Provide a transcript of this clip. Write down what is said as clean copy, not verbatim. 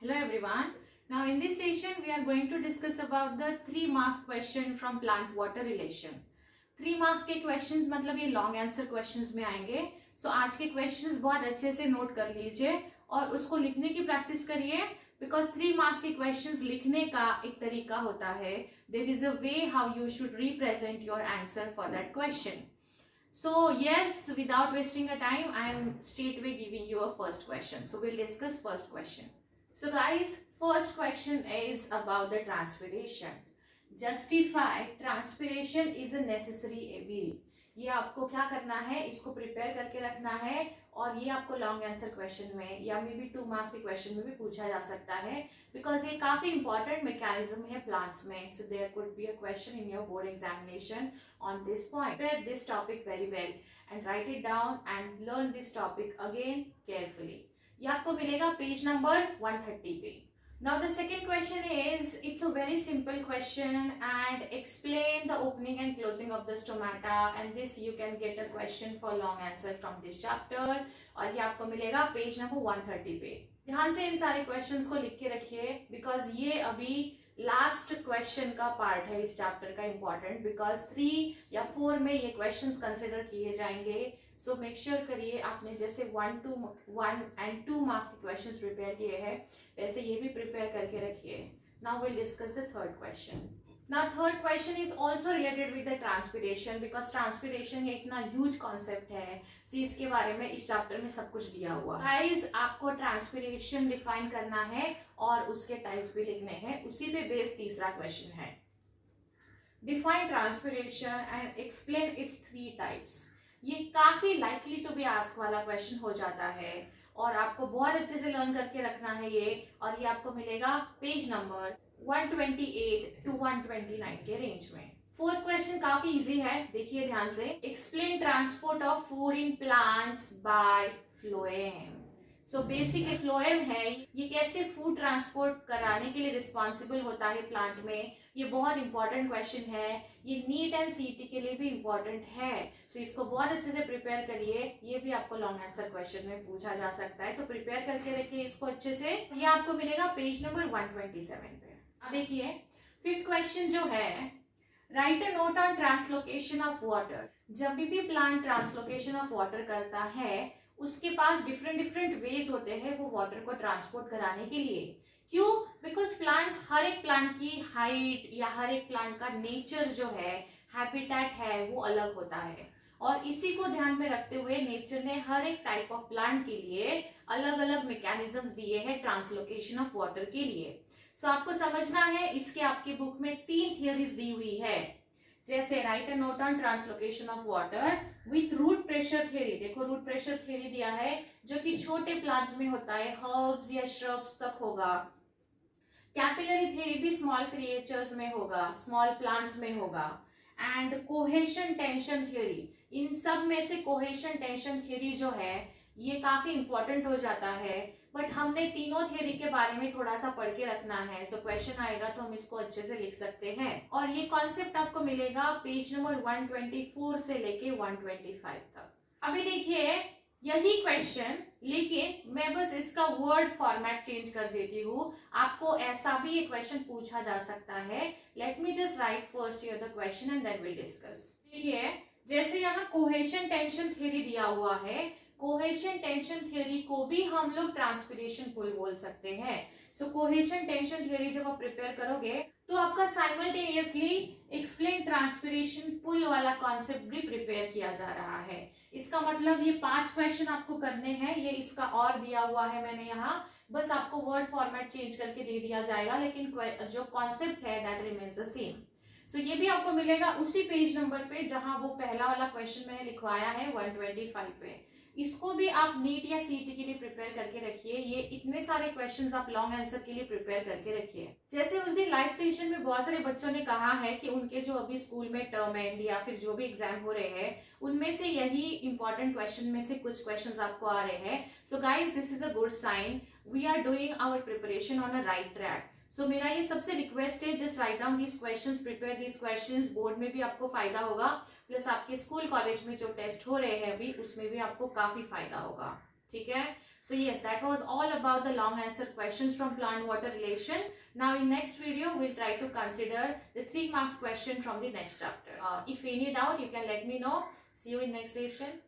Hello everyone. Now in this session we are going to discuss about the 3 marks question from plant water relation. 3 marks के questions मतलब ये long answer questions में आएंगे. So आज के questions बहुत अच्छे से note कर लीजिए और उसको लिखने की practice करिए because 3 marks के questions लिखने का एक तरीका होता है. There is a way how you should represent your answer for that question. So yes, without wasting a time, I am straightway giving you a first question. So we'll discuss first question. So guys, first question is about the transpiration. Justify transpiration is a necessary evil. ये आपको क्या करना है, इसको prepare करके रखना है और ये आपको लॉन्ग आंसर क्वेश्चन में या मे बी 2 मार्क्स के क्वेश्चन में भी पूछा जा सकता है बिकॉज ये काफी इंपॉर्टेंट मैकेनिज्म है प्लांट्स में. So there could be a question in your board examination on this point. Prepare this topic very well and write it down and learn this topic again carefully. ये आपको मिलेगा page number 130 पे. Now the second question is, it's a very simple question and explain the opening and closing of the stomata and this you can get a question for long answer from this chapter और ये आपको मिलेगा page number 130 पे. ध्यान से इन सारे questions को लिख के रखिए बिकॉज ये अभी लास्ट क्वेश्चन का पार्ट है इस चैप्टर का इम्पॉर्टेंट बिकॉज 3 या 4 में ये क्वेश्चंस कंसिडर किए जाएंगे. सो मेक श्योर करिए आपने जैसे 1 and 2 मार्क्स के क्वेश्चंस प्रिपेयर किए हैं वैसे ये भी प्रिपेयर करके रखिए. Now will discuss the third question. Now third question is also related with the transpiration because transpiration ये इतना huge concept है. सी इसके बारे में इस चैप्टर में सब कुछ दिया हुआ है. Guys, आपको transpiration डिफाइन करना है और उसके टाइप्स भी लिखने हैं. उसी पे बेस तीसरा क्वेश्चन है. Define transpiration and explain its 3 types. ये काफी likely to be asked वाला क्वेश्चन हो जाता है और आपको बहुत अच्छे से लर्न करके रखना है ये और ये आपको मिलेगा पेज नंबर 128 to 129 के रेंज में. फोर्थ क्वेश्चन काफी इजी है, देखिए ध्यान से. Explain transport of food in plants by phloem. So basic phloem है, ये कैसे फूड ट्रांसपोर्ट कराने के लिए रिस्पॉन्सिबल होता है प्लांट में. ये बहुत इंपॉर्टेंट क्वेश्चन है, ये नीट एंड सीईटी के लिए भी इंपॉर्टेंट है. सो इसको बहुत अच्छे से प्रिपेयर करिए. ये भी आपको लॉन्ग आंसर क्वेश्चन में पूछा जा सकता है तो प्रिपेयर करके रखिए इसको अच्छे से. ये आपको मिलेगा पेज नंबर 127 पे. अब देखिए फिफ्थ क्वेश्चन जो है, right a note on translocation of water. जब भी प्लांट ट्रांसलोकेशन ऑफ वाटर करता है उसके पास डिफरेंट वेज होते हैं वो वाटर को ट्रांसपोर्ट कराने के लिए. क्यों? बिकॉज प्लांट्स, हर एक प्लांट की हाइट या हर एक प्लांट का नेचर जो है, हैबिटेट है, वो अलग होता है और इसी को ध्यान में रखते हुए नेचर ने हर एक टाइप ऑफ प्लांट के लिए अलग अलग मैकेनिज्म्स दिए हैं ट्रांसलोकेशन ऑफ वाटर के लिए. सो आपको समझना है, इसके आपके बुक में 3 थियरीज दी हुई है. जैसे write a note on translocation of water with root pressure theory. देखो रूट प्रेशर थ्योरी दिया है जो कि छोटे प्लांट्स में होता है, हर्ब्स या श्रब्स तक होगा. कैपिलरी थ्योरी भी स्मॉल क्रिएचर्स में होगा, स्मॉल प्लांट्स में होगा. एंड कोहेशन टेंशन थ्योरी, इन सब में से कोहेशन टेंशन थ्योरी जो है ये काफी इंपॉर्टेंट हो जाता है बट हमने तीनों थ्योरी के बारे में थोड़ा सा पढ़ के रखना है. सो क्वेश्चन आएगा तो हम इसको अच्छे से लिख सकते हैं और ये कॉन्सेप्ट आपको मिलेगा पेज नंबर 124 से लेके 125 तक. अभी देखिए यही क्वेश्चन लेकिन मैं बस इसका वर्ड फॉर्मेट चेंज कर देती हूँ. आपको ऐसा भी एक क्वेश्चन पूछा जा सकता है. Let me just write first here the question and then will discuss. देखिए जैसे यहाँ कोहेशन टेंशन थ्योरी दिया हुआ है, कोहेशन टेंशन थ्योरी को भी हम लोग ट्रांसपिरेशन पुल बोल सकते हैं. सो कोहेशन टेंशन थ्योरी जब आप प्रिपेयर करोगे तो आपका साइमल्टेनियसली एक्सप्लेन ट्रांसपिरेशन पुल वाला कॉन्सेप्ट भी प्रिपेयर किया जा रहा है. इसका मतलब ये 5 क्वेश्चन आपको करने हैं. ये इसका और दिया हुआ है मैंने यहाँ, बस आपको वर्ड फॉर्मेट चेंज करके दे दिया जाएगा लेकिन जो कॉन्सेप्ट है दैट रिमेन्स द सेम. सो ये भी आपको मिलेगा उसी पेज नंबर पे जहां वो पहला वाला क्वेश्चन मैंने लिखवाया है 125 पे. इसको भी आप नीट या सीटी के लिए प्रिपेयर करके रखिए. ये इतने सारे क्वेश्चंस आप लॉन्ग आंसर के लिए प्रिपेयर करके रखिए. जैसे उस दिन लाइव सेशन में बहुत सारे बच्चों ने कहा है कि उनके जो अभी स्कूल में टर्म एंड या फिर जो भी एग्जाम हो रहे हैं उनमें से यही इंपॉर्टेंट क्वेश्चन में से कुछ क्वेश्चंस आपको आ रहे हैं. So guys this is a good sign, we are doing our preparation on a right track. So मेरा ये सबसे रिक्वेस्ट है, just write down these questions, prepare these questions. Board में भी आपको फायदा होगा प्लस आपके स्कूल कॉलेज में जो टेस्ट हो रहे हैं अभी उसमें भी आपको काफी फायदा होगा. ठीक है. So yes, that was all about the long answer questions from plant water relation. Now in next video, we'll try to consider the 3 marks question from the next chapter. If any doubt, you can let me know. See you in next session.